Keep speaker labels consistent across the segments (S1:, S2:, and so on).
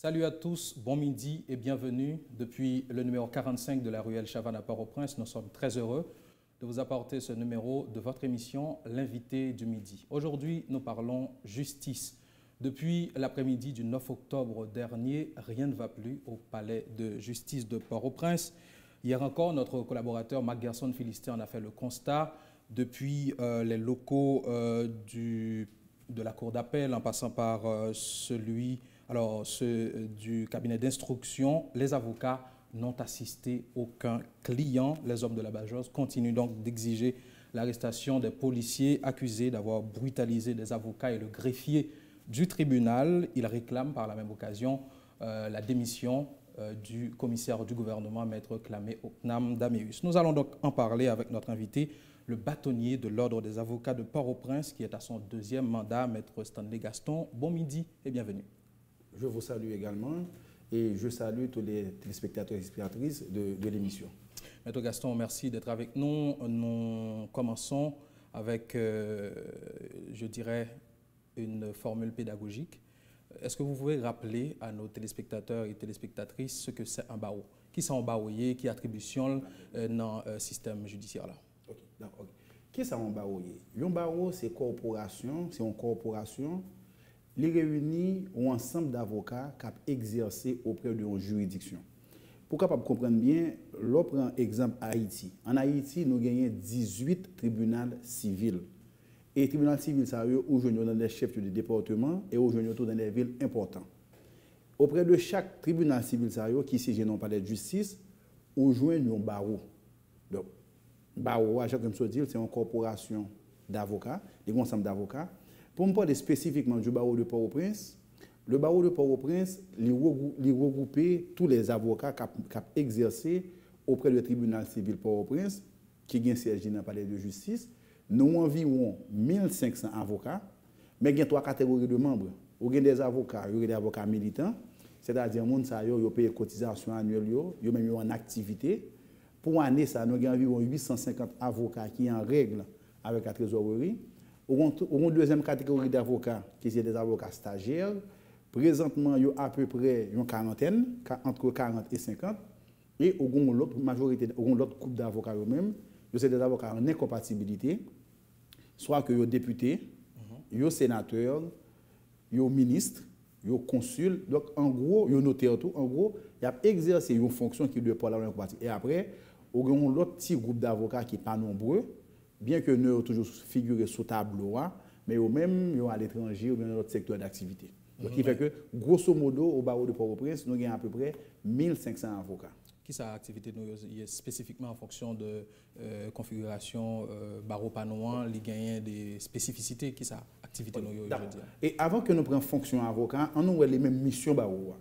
S1: Salut à tous, bon midi et bienvenue. Depuis le numéro 45 de la ruelle Chavannes à Port-au-Prince, nous sommes très heureux de vous apporter ce numéro de votre émission L'invité du midi. Aujourd'hui, nous parlons justice. Depuis l'après-midi du 9 octobre dernier, rien ne va plus au palais de justice de Port-au-Prince. Hier encore, notre collaborateur Marc Gerson Philistin en a fait le constat. Depuis les locaux de la cour d'appel, en passant par ceux du cabinet d'instruction, les avocats n'ont assisté aucun client. Les hommes de la Bajos continuent donc d'exiger l'arrestation des policiers accusés d'avoir brutalisé des avocats et le greffier du tribunal. Ils réclament par la même occasion la démission du commissaire du gouvernement, Maître Clamé Oknam Daméus. Nous allons donc en parler avec notre invité, le bâtonnier de l'Ordre des avocats de Port-au-Prince, qui est à son deuxième mandat, Maître Stanley Gaston. Bon midi et bienvenue.
S2: Je vous salue également et je salue tous les téléspectateurs et spectatrices de l'émission.
S1: Maître Gaston, merci d'être avec nous. Nous commençons avec, je dirais, une formule pédagogique. Est-ce que vous pouvez rappeler à nos téléspectateurs et téléspectatrices ce que c'est un barreau? Qui sont barreaux, qui attribution dans le système judiciaire là?
S2: Ok, d'accord. Qui sont un barreau? Un barreau, c'est une corporation qui réunit un ensemble d'avocats qui ont exercé auprès d'une juridiction. Pour capable comprendre bien, l'on prend exemple Haïti. En Haïti, nous avons 18 tribunaux civils. Et les tribunaux civils, ça aujourd'hui dans les chefs de département et aujourd'hui dans les villes importantes. Auprès de chaque tribunal civil qui siège dans le palais de justice, on joint un barreau. Donc, barreau, comme je dis, c'est une corporation d'avocats, des ensemble d'avocats. Pour me parler spécifiquement du barreau de Port-au-Prince, le barreau de Port-au-Prince regroupe tous les avocats qui ont exercé auprès du tribunal civil Port-au-Prince, qui est siège dans le palais de justice. Nous avons environ 1500 avocats, mais il y a trois catégories de membres. Il y a des avocats, il y a des avocats militants, c'est-à-dire que les gens payent des cotisations annuelles, ils sont en activité. Pour l'année, nous avons environ 850 avocats qui sont en règle avec la trésorerie. Il y a une deuxième catégorie d'avocats qui sont des avocats stagiaires. Présentement, il y a à peu près une quarantaine, entre 40 et 50. Et il y a l'autre majorité, l'autre groupe d'avocats eux-mêmes, c'est des avocats en incompatibilité, soit que ils sont députés, ils sont sénateurs, ils sont ministres, ils sont consuls. Donc, en gros, ils sont notaires tout. En gros, ils ont exercé une fonction qui doit pas la incompatibilité. Et après, il y a l'autre petit groupe d'avocats qui n'est pas nombreux, bien que nous ayons toujours figuré sous tableau, mais eux-mêmes, ils sont à l'étranger ou bien dans notre secteur d'activité. Donc, qui fait que, grosso modo, au barreau de Port-au-Prince, nous avons à peu près 1500 avocats.
S1: Qui sa activité spécifiquement en fonction de configuration barreau panouan, il y a des spécificités qui sa activité aujourd'hui.
S2: Et avant que nous prenions fonction avocat, on a les mêmes missions barreau.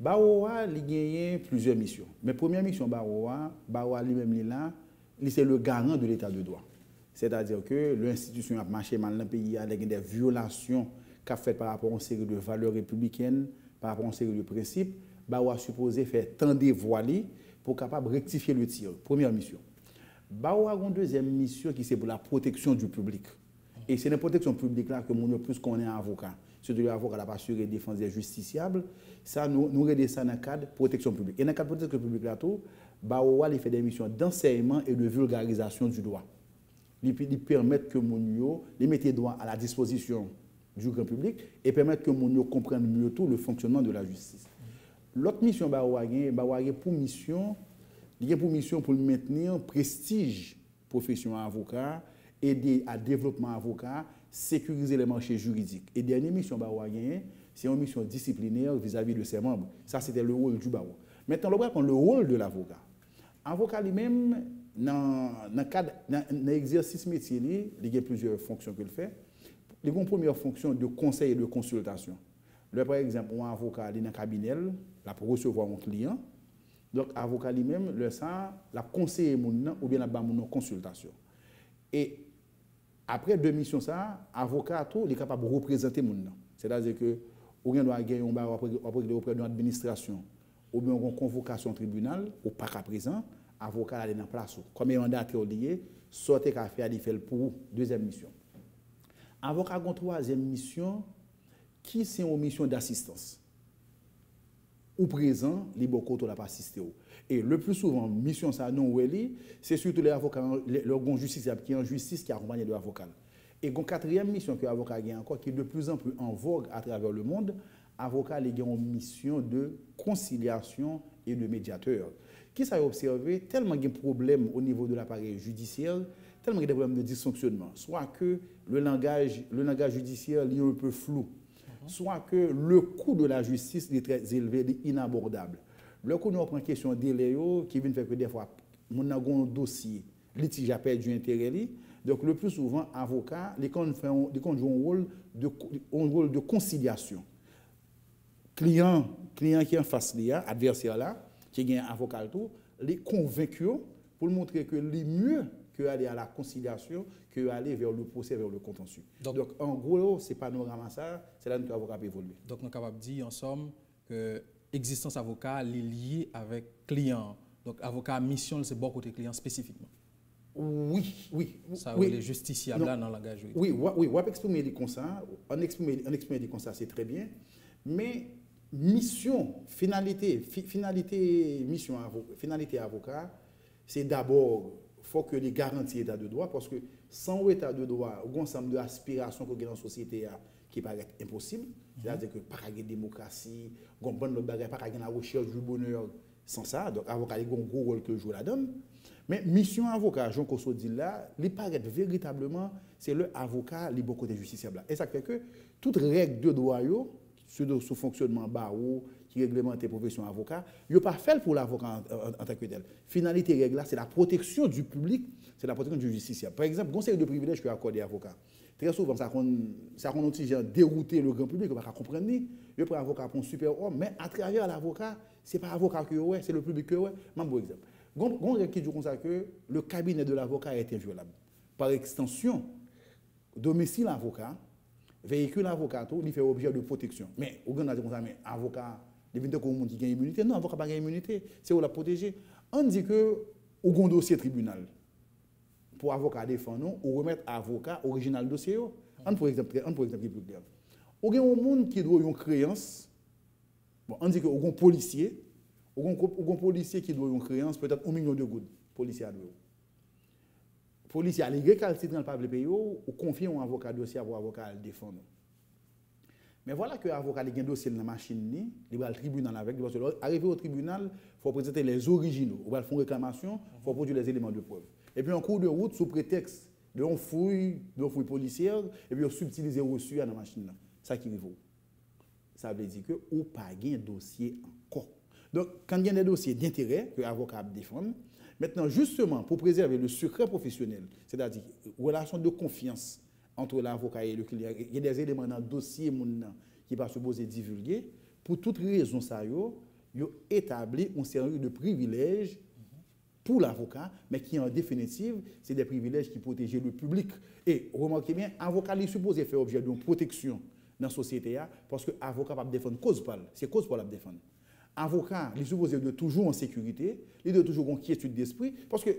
S2: Barreau il y a plusieurs missions. Mais première mission barreau lui-même là, c'est le garant de l'état de droit. C'est-à-dire que l'institution a marché mal dans le pays avec des violations qu'a fait par rapport à une série de valeurs républicaines, par rapport à une série de principes. Barreau supposé faire tant dévoiler pour capable rectifier le tir. Première mission. Barreau a une deuxième mission qui c'est pour la protection du public. Et c'est la protection publique là que nous plus qu'on est avocat. Surtout l'avocat qui a assuré la défense des justiciables. Ça nous redescend dans le cadre de protection publique. Et dans le cadre de protection publique là tout, Barreau fait des missions d'enseignement et de vulgarisation du droit. Il permettent que nous mettent droit à la disposition du grand public et permettre que nous comprenions mieux tout le fonctionnement de la justice. L'autre mission Barreau a pour mission pour maintenir le prestige profession avocat, aider à développement avocat, sécuriser les marchés juridiques. Et dernière mission Barreau c'est une mission disciplinaire vis-à-vis de ses membres. Ça c'était le rôle du Barreau. Maintenant on va prendre le rôle de l'avocat. L'avocat lui-même dans l'exercice métier, il y a plusieurs fonctions qu'il fait. Il y a une première fonction de conseil et de consultation. Par exemple, un avocat dans un cabinet, pour recevoir un client. Donc, l'avocat lui-même, la conseiller ou bien la consultation. Et après deux missions, l'avocat est capable de représenter les gens. C'est-à-dire que ou bien doit gagner un bar auprès de l'administration, ou bien une convocation au tribunal, ou pas qu'à présent, avocat est en place. Comme il y a un mandataire lié, sortez qu'à faire, il fait pour deuxième mission. Avocat a une troisième mission, qui c'est une mission d'assistance. ou présent, les beaucoup de la pas assisté. Et le plus souvent, mission ça non c'est surtout les avocats, le justice qui est en justice qui accompagne de l'avocat. Et une quatrième mission que l'avocat a encore, qui est de plus en plus en vogue à travers le monde, l'avocat a une mission de conciliation et de médiateur. Qui s'est observé tellement de problèmes au niveau de l'appareil judiciaire, tellement de problèmes de dysfonctionnement. Soit que le langage judiciaire est un peu flou, soit que le coût de la justice est très élevé, est inabordable. Le coût, nous prend question de délai qui vient faire que des fois, on a un dossier, litige a perdu intérêt. Donc, le plus souvent, avocat, les gens jouent un rôle de conciliation. Client qui est en face de adversaire là, qui est un avocat, les convaincus pour montrer que c'est mieux que aller à la conciliation que aller vers le procès, vers le contentieux. Donc en gros, c'est pas nous ramasser ça, c'est là que l'avocat peut évoluer.
S1: Donc, nous sommes capables de dire en somme que l'existence avocat est liée avec client. Donc, avocat mission, c'est bon côté client spécifiquement.
S2: Oui.
S1: Ça, oui, les justiciables là dans le langage.
S2: Oui, on va exprimer des constats, on exprimer des constats, c'est très bien, mais mission, finalité avocat, c'est d'abord faut que les garanties état de droit, parce que sans état de droit, il y a un ensemble d'aspirations qu'il y a dans la société qui paraît impossible. C'est-à-dire que pas de démocratie, il y a pas de la recherche du bonheur sans ça. Donc, l'avocat a un gros rôle que joue là-dedans. Mais mission avocat, Jean Kosso dit là, il paraît véritablement, c'est le avocat qui est beaucoup de justiciable. Et ça fait que toute règle de droit, sur fonctionnement barreau, qui réglemente la profession avocat, il n'est pas fait pour l'avocat en tant que tel. Finalité règle là, c'est la protection du public, c'est la protection du justiciable. Par exemple, conseil de privilège que accorde les avocats. Très souvent, ça qu'on dérouter le grand public, on ne va pas comprendre. Il prend l'avocat pour un super homme, mais à travers l'avocat, ce n'est pas l'avocat que c'est le public que Même bon exemple. On règle qui dit comme ça que le cabinet de l'avocat est inviolable. Par extension, domicile avocat, véhicule avocat, il fait objet de protection. Mais, on a dit comme ça, mais avocat, il vient de monde qui a immunité. Non, avocat n'a pas immunité. C'est où la protéger. On dit que, au grand dossier tribunal, pour avocat défendre, ou remettre avocat original dossier. On pour exemple, on a un monde qui doit une créance. Bon, on dit que un policier, un policier qui doit une créance, peut-être 1 million de gouttes. Policier à deux. Policier a les récalcitrants pas le payer ou confier un avocat dossier pour avocat le défendre. Mais voilà que l'avocat a un dossier dans la machine, il va au tribunal avec, arriver au tribunal, il faut présenter les originaux, il va faire une réclamation, il faut produire les éléments de preuve. Et puis en cours de route, sous prétexte de fouille policière, et puis on subtilise reçu dans la machine. Ça qui arrive. Ça veut dire que ou pas un dossier encore. Donc quand il y a des dossiers d'intérêt que l'avocat défend, maintenant justement pour préserver le secret professionnel, c'est-à-dire relation de confiance entre l'avocat et le client, il y a des éléments dans le dossier qui ne sont pas supposés divulguer. Pour toute raison, ça y a établi un série de privilèges pour l'avocat, mais qui en définitive, c'est des privilèges qui protègent le public. Et remarquez bien, l'avocat est supposé faire objet d'une protection dans la société, parce que l'avocat va défendre cause par c'est cause pour la défendre. L'avocat est supposé de toujours en sécurité, il doit toujours en quiétude d'esprit, parce que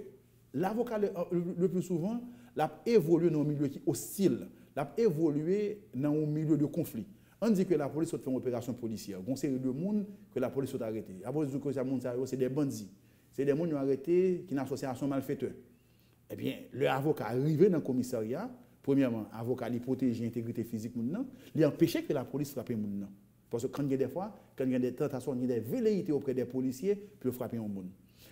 S2: l'avocat, le plus souvent, l'a évolué dans un milieu qui est hostile, l'a évolué dans un milieu de conflit. On dit que la police a fait une opération policière. Il y a une série de monde que la police a arrêté. La police dit que c'est des bandits. C'est des gens qui ont arrêté, qui ont une association malfaiteur. Eh bien, l'avocat arrivé dans le commissariat, premièrement, l'avocat lui protège l'intégrité physique, il empêche que la police frappe les gens. Parce que quand il y a des fois, quand il y a des tentations, il y a des velléités auprès des policiers pour frapper les gens.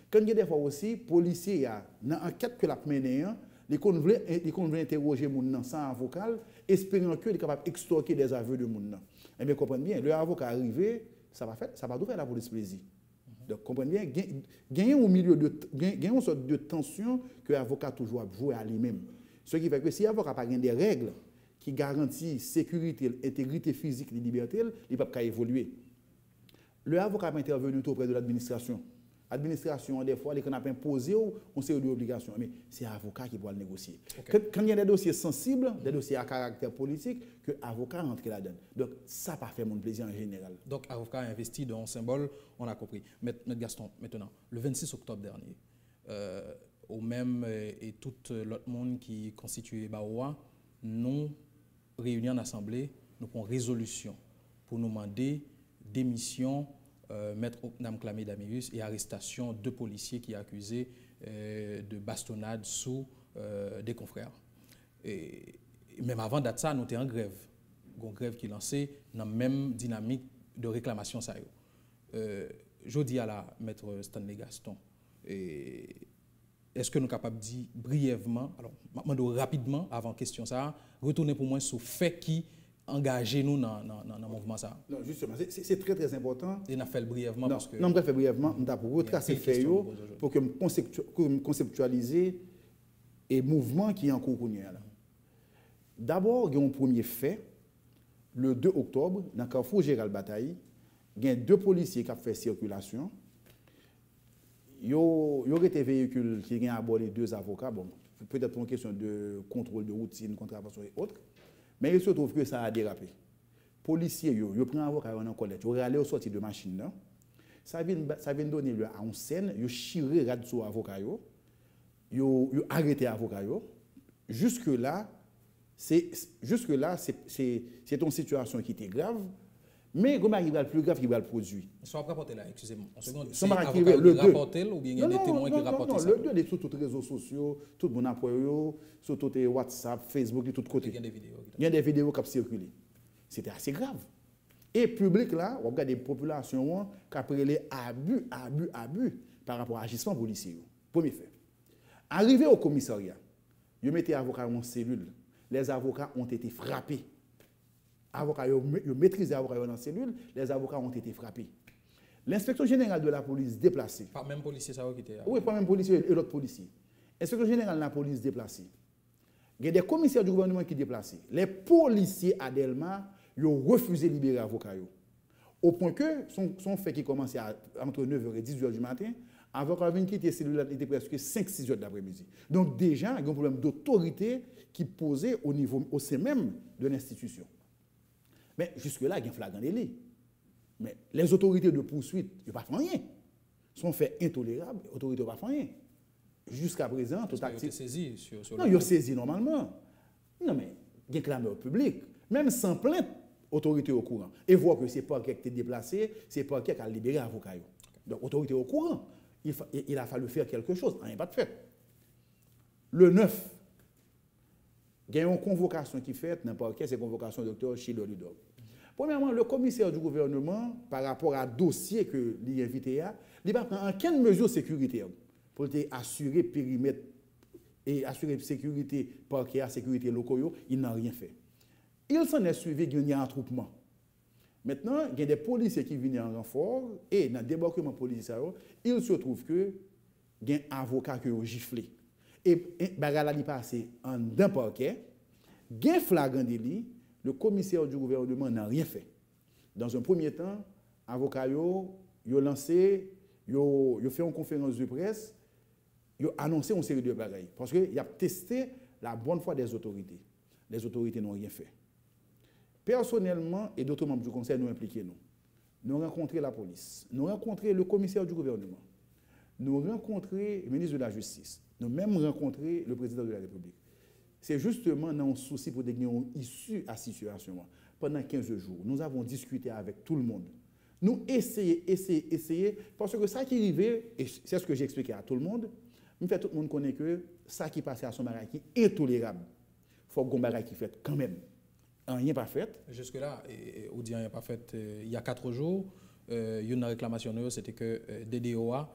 S2: Quand il y a des fois aussi, les policiers, dans l'enquête que la menée, ils veulent interroger les gens sans avocat, espérant qu'ils soient capables d'extorquer des aveux de gens. Eh bien, comprenez bien, l'avocat arrivé, ça va faire la police plaisir. Donc, comprenez bien, il y a une sorte de tension que l'avocat toujours jouer à lui-même. Ce qui fait que si l'avocat n'a pas des règles qui garantissent sécurité, intégrité physique et liberté, il ne peut pas évoluer. L'avocat va intervenir auprès de l'administration. L'administration, des fois, elle a imposé une série d'obligations. Mais c'est l'avocat qui doit le négocier. Okay. Quand il y a des dossiers sensibles, des dossiers à caractère politique, que l'avocat rentre là-dedans. Donc, ça n'a pas fait mon plaisir en général.
S1: Donc, l'avocat a investi dans un symbole, on a compris. M. Gaston, maintenant, le 26 octobre dernier, au même et tout l'autre monde qui constitue Baoua, nous réunis en assemblée, nous prenons résolution pour nous demander démission Maître Oknam Klamé Damius et arrestation de policiers qui accusés de bastonnade sous des confrères. Et même avant date ça, nous étions en grève. Une grève qui est lancée dans la même dynamique de réclamation. Je dis à la maître Stanley Gaston, est-ce que nous sommes capables de dire brièvement, alors maintenant rapidement, avant question ça, retourner pour moi sur le fait qui engage nous dans le mouvement ça?
S2: Non, justement, c'est très très important.
S1: Et nous fait brièvement
S2: non,
S1: parce que...
S2: Non, je vais faire brièvement, pour retracer fait pour que je conceptualiser et mouvement qui est en cours. D'abord, il y a un premier fait, le 2 octobre, dans le carrefour Gérald Bataille, il y a 2 policiers qui ont fait circulation. Il y a été véhicule qui a abordé 2 avocats, bon, peut-être pour une question de contrôle de routine, contravention et autres, mais il se trouve que ça a dérapé. Les policiers, ils prennent un avocat en colère, ils allaient au sortir de machine là. Ça vient donner lieu à une scène, ils chiré radio avocat, ils arrêté avocat. Jusque-là, c'est une situation qui était grave. Mais comment il va le plus grave qui va le produit.
S1: Soit rapporté là, excusez-moi.
S2: C'est avocat qui
S1: rapporte ou bien il y a des témoins qui rapportent ça?
S2: Le 2 est sur tous les réseaux sociaux, tout le monde a sur tous les WhatsApp, Facebook, de tous côtés.
S1: Il y a des vidéos.
S2: Il y a des vidéos qui ont circulé. C'était assez grave. Et le public là, on regarde des populations qui ont pris les abus par rapport à l'agissement policier. Premier fait. Arrivé au commissariat, ils mettaient les avocats en cellule. Les avocats ont été frappés. Avocats, ils maîtrisent les avocats dans la cellule, les avocats ont été frappés. L'inspection générale de la police déplacée.
S1: Pas même policier, ça qui était.
S2: Oui, pas même policier et l'autre policier. L'inspection générale de la police déplacée. Il y a des commissaires du gouvernement qui déplacés. Les policiers à Delma, ils ont refusé de libérer les avocats. Au point que son fait qui commençait entre 9h et 10h du matin, l'avocat vient quitter la cellule, il était presque 5-6h de l'après-midi. Donc déjà, il y a un problème d'autorité qui posait au sein même de l'institution. Mais jusque-là, il y a un flagrant délit. Mais les autorités de poursuite, ils n'ont pas fait rien. Sont faits intolérables, les autorités n'ont pas fait rien. Jusqu'à présent, tout actif.
S1: Saisi sur
S2: non, ils ont saisi normalement. Non, mais il y a un clameur public. Même sans plainte, l'autorité est au courant. Et voit que ce n'est pas quelqu'un qui est déplacé, ce n'est pas quelqu'un qui a libéré l'avocat. Donc, l'autorité est au courant. Il a fallu faire quelque chose. Rien pas de fait. Le 9, il y a une convocation qui est faite, n'importe quelle, c'est la convocation du docteur Chilo Ludov. Premièrement, le commissaire du gouvernement, par rapport à dossier que l'y invité a, il va prendre aucune mesure sécuritaire pour assurer périmètre et assurer sécurité parquet à sécurité locaux, il n'a rien fait. Il s'en est suivi qu'il y a un attroupement. Maintenant, il y a des policiers qui viennent en renfort et dans le débarquement policier, il se trouve que il y a un avocat qui a giflé. Et bagala li passé en d'un parquet, gain flagrant délit, le commissaire du gouvernement n'a rien fait. Dans un premier temps, avocat yo lancé, yo fait une conférence de presse, yo annoncé une série de bagailles parce que il a testé la bonne foi des autorités. Les autorités n'ont rien fait. Personnellement et d'autres membres du conseil nous impliqués nous rencontré la police, nous rencontré le commissaire du gouvernement, nous rencontré le ministre de la Justice. Nous avons même rencontré le président de la République. C'est justement dans un souci pour des gens issus à la situation. Pendant 15 jours, nous avons discuté avec tout le monde. Nous essayons, parce que ça qui arrivait, et c'est ce que j'ai expliqué à tout le monde, tout le monde connaît que ça qui passait à son mari qui est intolérable. Il faut qu'on ait qui fait quand même. Rien pas fait.
S1: Jusque-là, on dit rien pas fait. Il y a 4 jours, une réclamation, c'était que DDOA,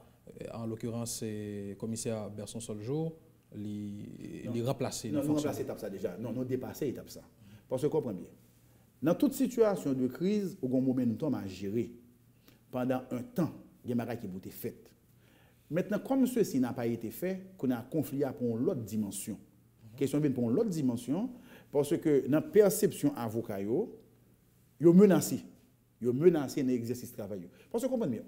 S1: en l'occurrence, le commissaire Berson Soljour, il remplacé.
S2: Non, nous remplacé l'étape ça déjà. Non, nous dépassé l'étape ça. Parce que comprenez bien. Dans toute situation de crise, au bon momentum à gérer, pendant un temps, il y a des choses qui ont été faites. Maintenant, comme ceci n'a pas été fait, qu'on a un conflit pour l'autre dimension. Question vient pour l'autre dimension, parce que dans la perception avocat, ils sont menacés. Ils sont menacés dans l'exercice de travail. Parce que comprenez bien,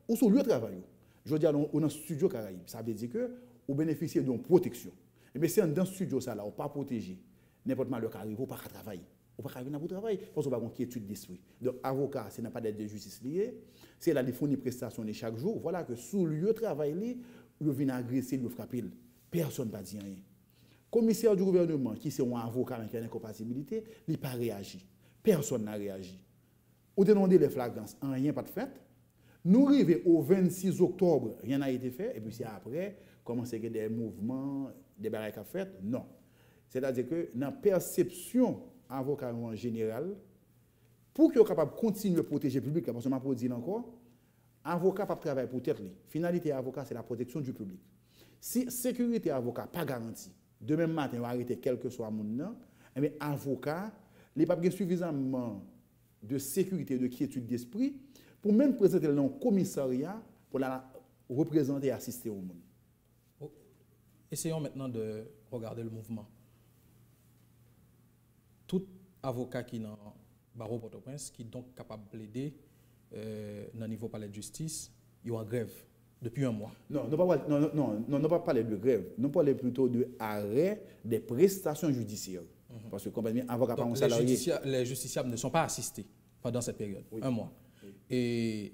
S2: ou sur le lieu de travail, je veux dire, on a un studio Caraïbes. Ça veut dire que vous bénéficiez d'une protection. Mais si dans ce studio, ça là, on pas protégé, n'importe quoi qui arrive, on pas travailler. On pas venir pour travailler parce qu'on va avoir une quiétude d'esprit. Donc, avocat, ce n'est pas d'aide de justice liée, c'est la fournir prestations de chaque jour. Voilà que sous le lieu de travail, il vient agresser, il frapper. Personne ne va dire rien. Commissaire du gouvernement, qui c'est un avocat qui a une incompatibilité, il n'a pas réagi. Personne n'a réagi. Ou demander les flagrances, rien pas de fait. Nous arrivons au 26 octobre, rien n'a été fait, et puis c'est après, commencer à des mouvements, des barrages à faire. Non. C'est-à-dire que dans la perception avocat en général, pour qu'il soit capable de continuer à protéger le public, parce que je m'en dire encore, avocat pas travailler pour tête. Finalité avocat, c'est la protection du public. Si sécurité avocat pas garantie, demain matin, on va arrêter quel que soit mon nom, mais avocat, il n'y a pas suffisamment de sécurité, de quiétude d'esprit pour même présenter le commissariat pour la représenter et assister au monde.
S1: Oh. Essayons maintenant de regarder le mouvement. Tout avocat qui est dans le barreau Port-au-Prince, qui est donc capable de plaider dans le niveau palais de justice, il est en grève depuis un mois.
S2: Non, non, pas parler de grève. Nous parlons plutôt de arrêt des prestations judiciaires. Parce que, comprenez, avocat pas un salarié.
S1: Les justiciables ne sont pas assistés pendant cette période, un mois.
S2: Oui.
S1: Et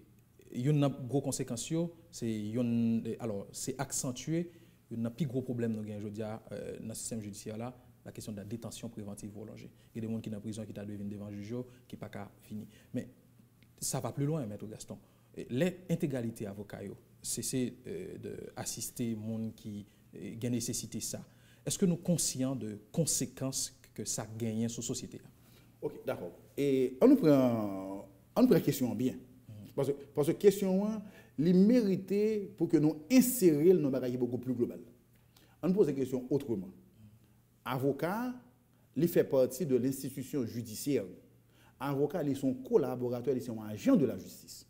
S1: il y a une grosse conséquence, c'est accentué, il y a un plus gros problème dans le système judiciaire là, la question de la détention préventive prolongée. Il y a des gens qui sont en prison, qui sont devant le juge, qui n'ont pas fini. Mais ça va plus loin, Maître Gaston. L'intégralité avocat, c'est d'assister les gens qui ont nécessité ça. Est-ce que nous sommes conscients de conséquences que ça gagne sur la société?
S2: Ok, d'accord. Et on nous prend la question bien. Parce que la question, elle mérite pour que nous insérions nos bagages beaucoup plus global. On nous pose la question autrement. Avocat, il fait partie de l'institution judiciaire. Avocat, ils sont collaborateurs, ils sont agents de la justice.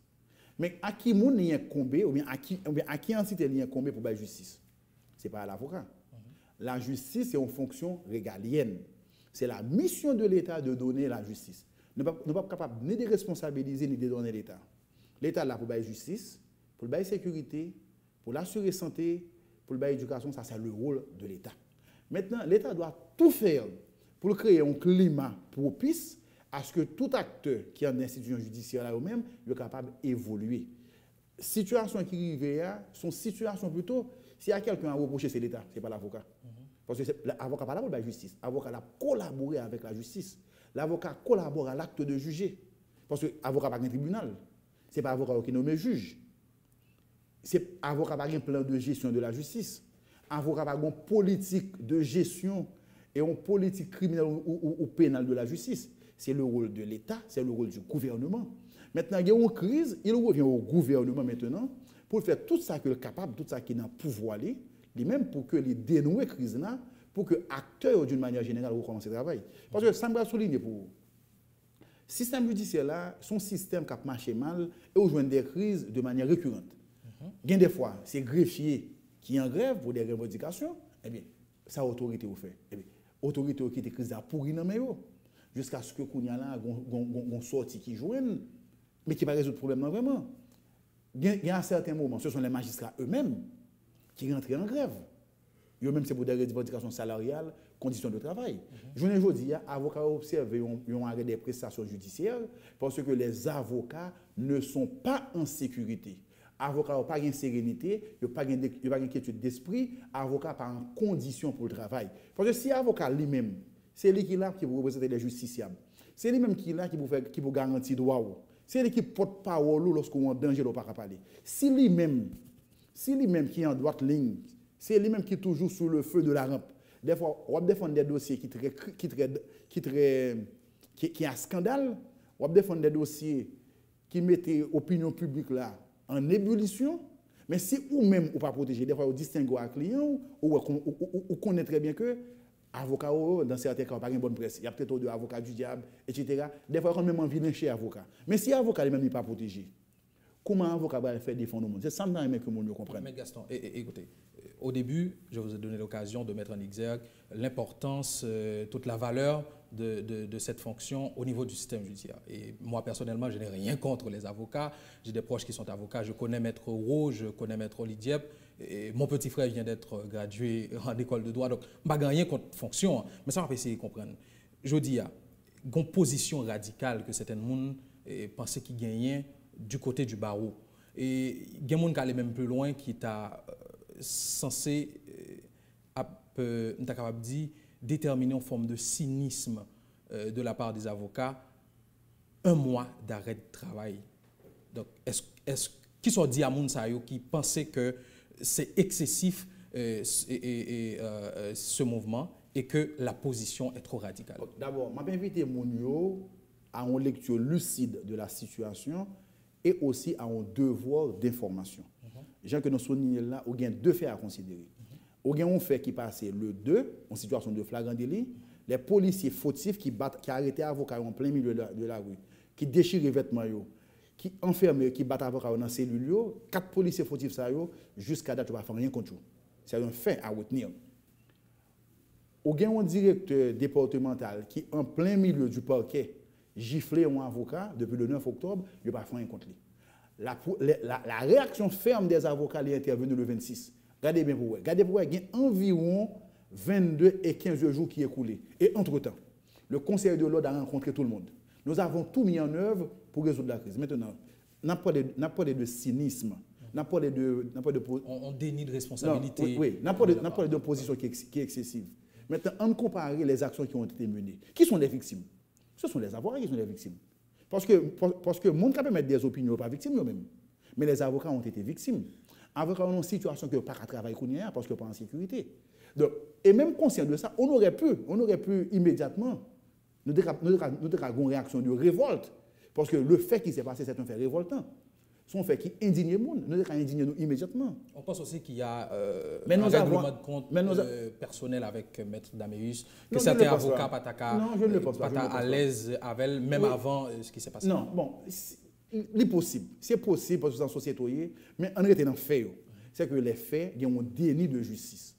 S2: Mais à qui moun n'y incombé, ou bien à qui entité n'y incombé pour la justice? Ce n'est pas à l'avocat. La justice, c'est une fonction régalienne. C'est la mission de l'État de donner la justice. Nous ne sommes pas capables ni de responsabiliser ni de donner l'État. L'État est là pour la justice, pour la sécurité, pour l'assurer santé, pour l'éducation, ça c'est le rôle de l'État. Maintenant, l'État doit tout faire pour créer un climat propice à ce que tout acteur qui est en institution judiciaire là même soit capable d'évoluer. Situation qui arrive sont situations plutôt, s'il y a quelqu'un à reprocher, c'est l'État, ce n'est pas l'avocat. Parce que l'avocat n'est pas là pour la justice. L'avocat a collaboré avec la justice. L'avocat collabore à l'acte de juger. Parce que l'avocat n'a pas un tribunal. Ce n'est pas l'avocat qui nomme juge. L'avocat n'a pas un plan de gestion de la justice. L'avocat n'a pas une politique de gestion et une politique criminelle ou pénale de la justice. C'est le rôle de l'État, c'est le rôle du gouvernement. Maintenant, il y a une crise, il revient au gouvernement maintenant pour faire tout ça qu'il est capable, tout ça qu'il a pouvoir aller, même pour que les dénouer la crise là, pour que les acteurs, d'une manière générale, recommencent le travail. Parce que ça me va souligner pour vous. Le système judiciaire là, son système qui a marché mal et rejoint des crises de manière récurrente. Il y a des fois, c'est greffier qui est en grève pour des revendications, eh bien, ça autorité au fait. Eh bien, autorité qui est crise à pourri dans mes jusqu'à ce que Kounia là gon sorti qui joignent mais qui va résoudre le problème non vraiment. Il y a un certain moment, ce sont les magistrats eux-mêmes qui rentrent en grève. Eux-mêmes c'est pour des revendications salariales, conditions de travail. Je ne dis pas, avocats observent un arrêt des prestations judiciaires parce que les avocats ne sont pas en sécurité. Avocat n'a pas de sérénité, il n'a pas d'inquiétude d'esprit, avocat n'a pas en condition pour le travail. Parce que si avocat lui-même, c'est lui qui est là qui vous représente les justiciables, c'est lui-même qui est là qui vous garantit droit, c'est lui qui porte parole lorsqu'on est en danger, il ne peut pas parler. Si lui-même qui est en droite ligne, c'est lui-même qui est toujours sous le feu de la rampe. Des fois, on va défendre des dossiers qui a scandale, on va défendre des dossiers qui mettent l'opinion publique là en ébullition, mais si ou-même ou pas protégé, des fois vous distinguez un client ou connaît très bien que avocat dans certains cas pas une bonne presse, il y a peut-être deux avocats du diable, etc. Des fois on même envie de chez avocat. Mais si avocat lui-même n'est pas protégé, comment avocat va faire défendre le monde? C'est ça que le monde comprenne.
S1: Mais Gaston, écoutez, au début, je vous ai donné l'occasion de mettre en exergue l'importance, toute la valeur de cette fonction au niveau du système judiciaire. Et moi, personnellement, je n'ai rien contre les avocats. J'ai des proches qui sont avocats. Je connais Maître Roux, je connais Maître Olidiep. Et mon petit frère vient d'être gradué en école de droit. Donc, je n'ai rien contre fonction. Mais ça, on va essayer de comprendre. Je dis, il y a une position radicale que certains gens pensaient qu'ils gagnaient du côté du barreau. Et il y a des gens qui allaient même plus loin, qui t'a censé, capable de dire, déterminer en forme de cynisme de la part des avocats un mois d'arrêt de travail. Donc, est-ce qui sont dit à Mounsayo qui pensaient que c'est excessif ce mouvement et que la position est trop radicale?
S2: D'abord, je vais inviter Mounio à une lecture lucide de la situation et aussi à un devoir d'information. Gens que nous soulignons là, il y a deux faits à considérer. Il y a un fait qui passe le 2, en situation de flagrant délit, les policiers fautifs qui arrêtent avocat en plein milieu de la rue, qui déchirent les vêtements, qui enferment, qui battent avocat dans la cellule, 4 policiers fautifs, jusqu'à date, on ne va faire rien contre eux. C'est un fait à retenir. Il y a un directeur départemental qui, en plein milieu du parquet, giflé un avocat depuis le 9 octobre, il ne va pas faire rien contre lui. La réaction ferme des avocats est intervenue le 26. Regardez bien pour vous. Regardez pour vous, il y a environ 22 et 15 jours qui écoulés. Et entre-temps, le Conseil de l'ordre a rencontré tout le monde. Nous avons tout mis en œuvre pour résoudre la crise. Maintenant, n'a pas de cynisme.
S1: On dénie de responsabilité.
S2: Oui, n'a pas de position qui est excessive. Maintenant, on compare les actions qui ont été menées. Qui sont les victimes? Ce sont les avocats qui sont les victimes. Parce que le monde peut mettre des opinions pas victimes eux-mêmes. Mais les avocats ont été victimes. Les avocats ont une situation que pas à travailler parce que pas en sécurité. Donc, et même conscient de ça, on aurait pu immédiatement nous avons une réaction de révolte. Parce que le fait qui s'est passé, c'est un fait révoltant. C'est un fait qui indigne le monde. Nous devons indigner nous immédiatement.
S1: On pense aussi qu'il y a un règlement de compte personnel avec Maître Daméus, que certains avocats pas à l'aise avec, même avant ce qui s'est passé.
S2: Non, bon, c'est possible. C'est possible parce que c'est en société, mais en réalité, dans fait, c'est que les faits, il y a un déni de justice.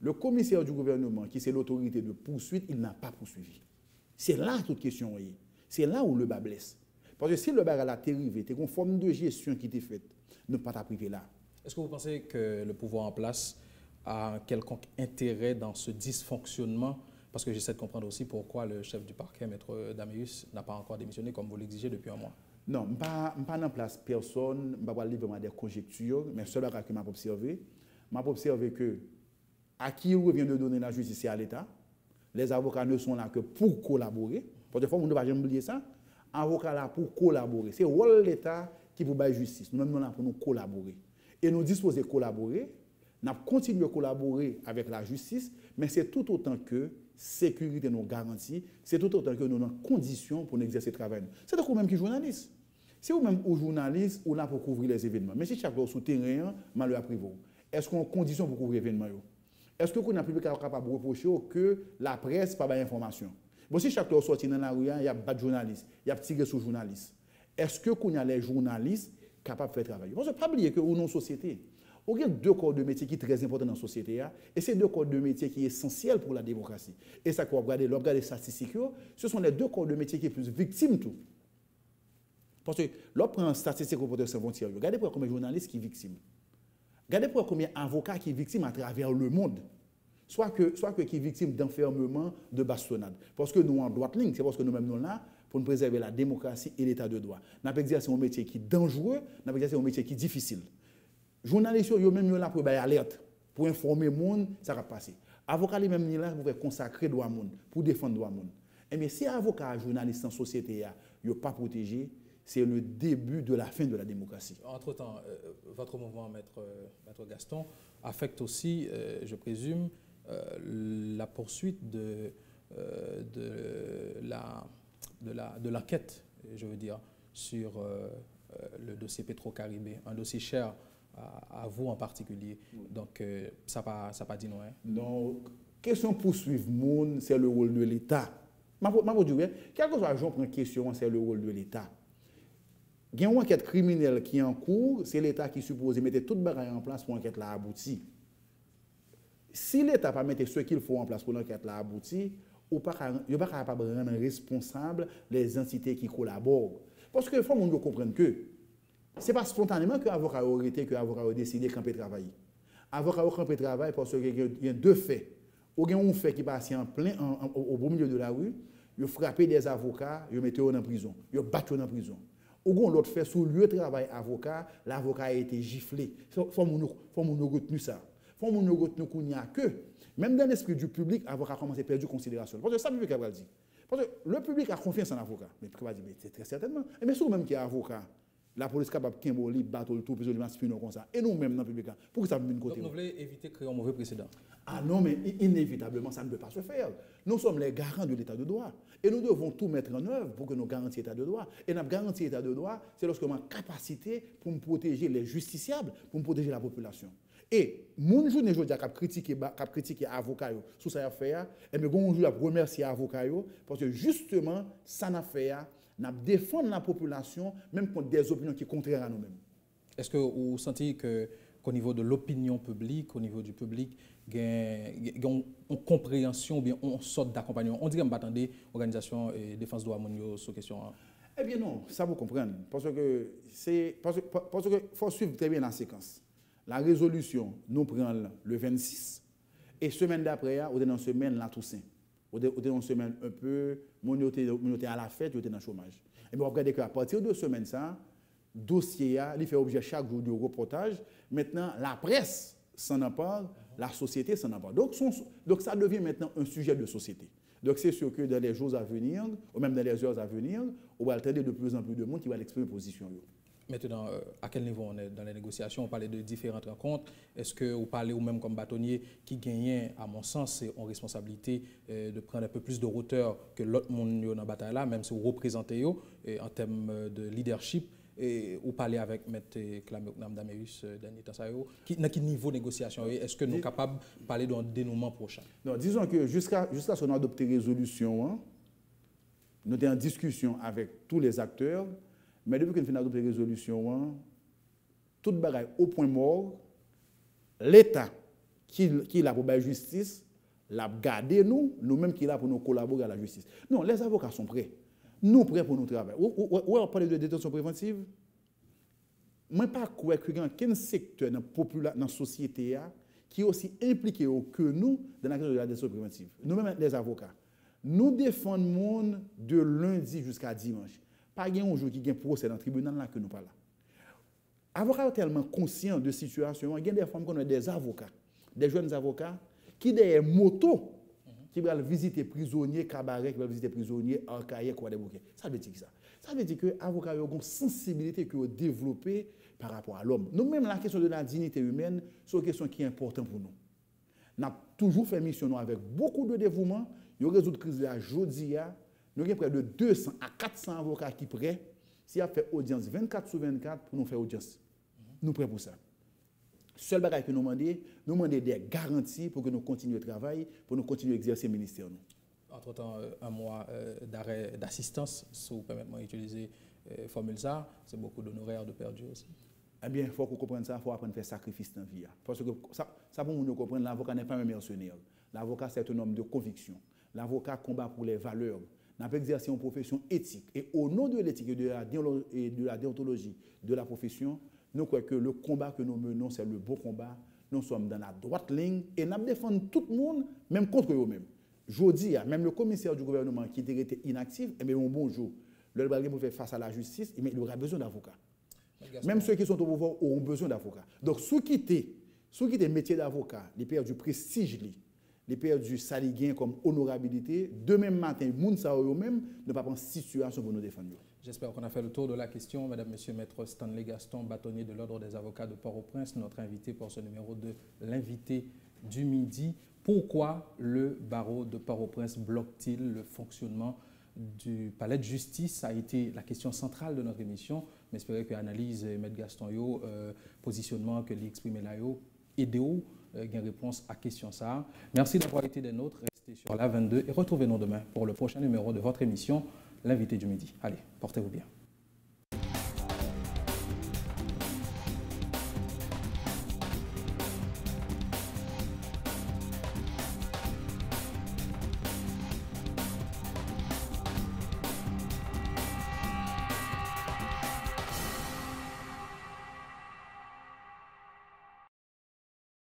S2: Le commissaire du gouvernement, qui c'est l'autorité de poursuite, il n'a pas poursuivi. C'est là toute question. C'est là où le bas blesse. Parce que si le bas a la dérivé, c'est une forme de gestion qui était faite, ne pas ta priver là.
S1: Est-ce que vous pensez que le pouvoir en place a un quelconque intérêt dans ce dysfonctionnement? Parce que j'essaie de comprendre aussi pourquoi le chef du parquet, Maître Daméus, n'a pas encore démissionné comme vous l'exigez depuis un mois.
S2: Non, je ne suis pas en place personne, je ne vais pas livrer des conjectures, mais seul que je m'ai observé que à qui revient de donner la justice, c'est à l'État. Les avocats ne sont là que pour collaborer. Parce que on ne va jamais oublier ça. Avocats là pour collaborer. C'est le rôle de l'État qui vous baille justice. Nous sommes là pour nous collaborer. Et nous disposons de collaborer. Nous continuons de collaborer avec la justice, mais c'est tout autant que sécurité nous garantit, c'est tout autant que nous avons conditions pour exercer le travail. C'est vous même qui journaliste. C'est vous-même ou journaliste ou là pour couvrir les événements. Mais si chaque jour sous terrain, malheur à privé. Est-ce qu'on a conditions pour couvrir les événements? Est-ce que vous n'avez plus capable de reprocher que la presse n'a pas d'information? Bon, si chaque jour sorti dans la rue, il y a pas de journalistes, il y a tiré sur journalistes. Est-ce que vous avez les journalistes capables de faire travailler? Parce que pas oublier que nous sommes une société. Il y a deux corps de métier qui sont très importants dans la société. Et c'est deux corps de métier qui sont essentiels pour la démocratie. Et ça, quand vous regardez les statistiques, ce sont les deux corps de métier qui sont plus victimes tout. Parce que lorsqu'on prend une statistique au porteur sans frontières, regardez pour combien de journalistes qui sont victimes. Regardez pour combien d'avocats qui sont victimes à travers le monde. Soit que qui sont victimes d'enfermement, de bastonnade. Parce que nous, en droite ligne, c'est parce que nous-mêmes, nous sommes là pour nous préserver la démocratie et l'état de droit. Nous avons exercé un métier qui est dangereux, nous avons exercé un métier qui est difficile. Les journalistes, ils sont même là pour alerte, pour informer le monde, ça va passer. Les avocats, ils sont là pour consacrer le droit monde, pour défendre le droit monde. Et bien, si les avocats et les journalistes en société ne sont pas protégés, c'est le début de la fin de la démocratie.
S1: Entre-temps, votre mouvement, Maître Gaston, affecte aussi, je présume, la poursuite de l'enquête, je veux dire, sur le dossier Petro-Caribé, un dossier cher à vous en particulier. Donc, ça n'a pas dit non. Hein?
S2: Non, question poursuivre monde, c'est le rôle de l'État. Je vous dis, quel que soit la question, c'est le rôle de l'État. Il y a une enquête criminelle qui est en cours, c'est l'État qui suppose mettre toute bagaille en place pour l'enquête aboutir. Si l'État n'a pas mis ce qu'il faut en place pour l'enquête aboutir, il n'est pas capable de rendre responsable les entités qui collaborent. Parce qu'il faut que nous comprenions que ce n'est pas spontanément que l'avocat aurait été, que l'avocat a décidé de camper travailler. L'avocat a campé travailler parce qu'il y a deux faits. Il y a un fait qui passe au beau milieu de la rue, il a frappé des avocats, il a mis en prison, il a battu en prison. Ou l'autre fait sous lieu de travail avocat, l'avocat a été giflé. Il faut nous retenir ça. Il faut nous retenir qu'il n'y a que, même dans l'esprit du public, l'avocat a commencé à perdre considération. Parce que ça, le public a dit. Parce que le public a confiance en l'avocat. Mais le public va dire, mais c'est très certainement. Mais c'est vous-même qui est avocat. La police est capable de Kimboli, battre le tout, puis de le comme ça. Et nous-mêmes dans le public, pour que ça vienne côté.
S1: Donc, nous voulons éviter de créer un mauvais précédent.
S2: Ah non, mais inévitablement, ça ne peut pas se faire. Nous sommes les garants de l'état de droit. Et nous devons tout mettre en œuvre pour que nous garantissions l'état de droit. Et notre garantie l'état de droit, c'est lorsque nous avons capacité pour nous protéger les justiciables, pour nous protéger la population. Et, mon jour, je dis à critiquer avocat sur cette affaire, et je vais remercier l'avocat parce que justement, ça n'a fait, nous défendre la population, même contre des opinions qui sont contraires à nous-mêmes.
S1: Est-ce que vous sentez qu'au niveau de l'opinion publique, au niveau du public, il y a une compréhension ou bien une sorte d'accompagnement? On dirait que attendez l'organisation et défense de droits sur cette question.
S2: Eh bien non, ça vous comprenez. Parce que faut suivre très bien la séquence. La résolution, nous prenons le 26 et semaine d'après, on est dans une semaine la Toussaint. On est dans une semaine un peu, on est à la fête, on est dans le chômage. Et bien, on regarde qu'à partir de semaine, ça, dossier, il fait objet chaque jour de reportage. Maintenant, la presse s'en empare, la société s'en empare. Donc, ça devient maintenant un sujet de société. Donc, c'est sûr que dans les jours à venir, ou même dans les heures à venir, on va attendre de plus en plus de monde qui va exprimer position.
S1: Maintenant, à quel niveau on est dans les négociations? On parlait de différentes rencontres. Est-ce que vous parlez, ou même comme bâtonnier, qui gagnait, à mon sens, c'est en responsabilité de prendre un peu plus de hauteur que l'autre monde dans la bataille là, même si vous représentez en termes de leadership? Et vous parlez avec M. Clame Damerus, dernier temps, dans quel niveau de négociation? Est-ce que nous sommes capables de parler d'un dénouement prochain?
S2: Non, disons que jusqu'à ce qu'on ait adopté résolution, nous sommes en discussion avec tous les acteurs, mais depuis qu'on a adopté résolution, toute bagaille au point mort, l'État qui est là pour la justice, l'a gardé nous-mêmes qui est là pour nous collaborer à la justice. Non, les avocats sont prêts. Nous prêts pour nous travailler. Où on parle de détention préventive? Moi, pas croire qu'il y a un secteur dans la société qui est aussi impliqué que nous dans la question de la détention préventive. Nous-mêmes, les avocats, nous défendons le monde de lundi jusqu'à dimanche. Pas un jour qui a un procès dans le tribunal là que nous parlons. Les avocats sont tellement conscients de la situation. Il y a des femmes qui ont des avocats, des jeunes avocats, qui ont des motos, qui veulent visiter prisonniers, cabarets, qui veulent visiter prisonniers, arcaïques, quoi des bouquets. Ça veut dire ça. Ça veut dire que les avocats ont une sensibilité qu'ils ont développée par rapport à l'homme. Nous-mêmes, la question de la dignité humaine, c'est une question qui est importante pour nous. Nous avons toujours fait mission avec beaucoup de dévouement. Nous avons résolu la crise de la Jodia. Nous avons près de 200 à 400 avocats qui sont prêts. Si on fait audience 24/24 pour nous faire audience, nous sommes prêts pour ça. Seul bagage que nous demandons des garanties pour que nous continuions le travail, pour nous continuer à exercer le ministère.
S1: Entre-temps, un mois d'arrêt d'assistance, si vous permettez d'utiliser la formule ça, c'est beaucoup d'honoraires de perdu aussi.
S2: Eh bien, il faut qu'on comprenne ça, il faut apprendre à faire sacrifice dans la vie. Parce que ça pour nous comprendre, l'avocat n'est pas un mercenaire. L'avocat, c'est un homme de conviction. L'avocat combat pour les valeurs. Nous avons exercé une profession éthique. Et au nom de l'éthique et de la déontologie de la profession, nous croyons que le combat que nous menons, c'est le beau combat. Nous sommes dans la droite ligne et nous défendons tout le monde, même contre eux-mêmes. Je dis, même le commissaire du gouvernement qui était inactif, eh bien, bonjour. Le balai pour faire face à la justice, il aura besoin d'avocats. Même ceux qui sont au pouvoir auront besoin d'avocats. Donc, ceux qui étaient métier d'avocat, ils perdent du prestige, ils perdent du saliguin comme honorabilité. Demain matin, les gens eux-mêmes ne pas prendre situation pour nous défendre.
S1: J'espère qu'on a fait le tour de la question. Mesdames, Messieurs, Maître Stanley Gaston, bâtonnier de l'Ordre des avocats de Port-au-Prince, notre invité pour ce numéro 2, l'invité du midi. Pourquoi le barreau de Port-au-Prince bloque-t-il le fonctionnement du palais de justice? Ça a été la question centrale de notre émission. Mais j'espère que l'analyse, Maître Gaston, positionnement que l'exprimé là, aidez-vous une réponse à question ça. Merci d'avoir été des nôtres. Restez sur la 22 et retrouvez-nous demain pour le prochain numéro de votre émission, l'invité du midi. Allez, portez-vous bien.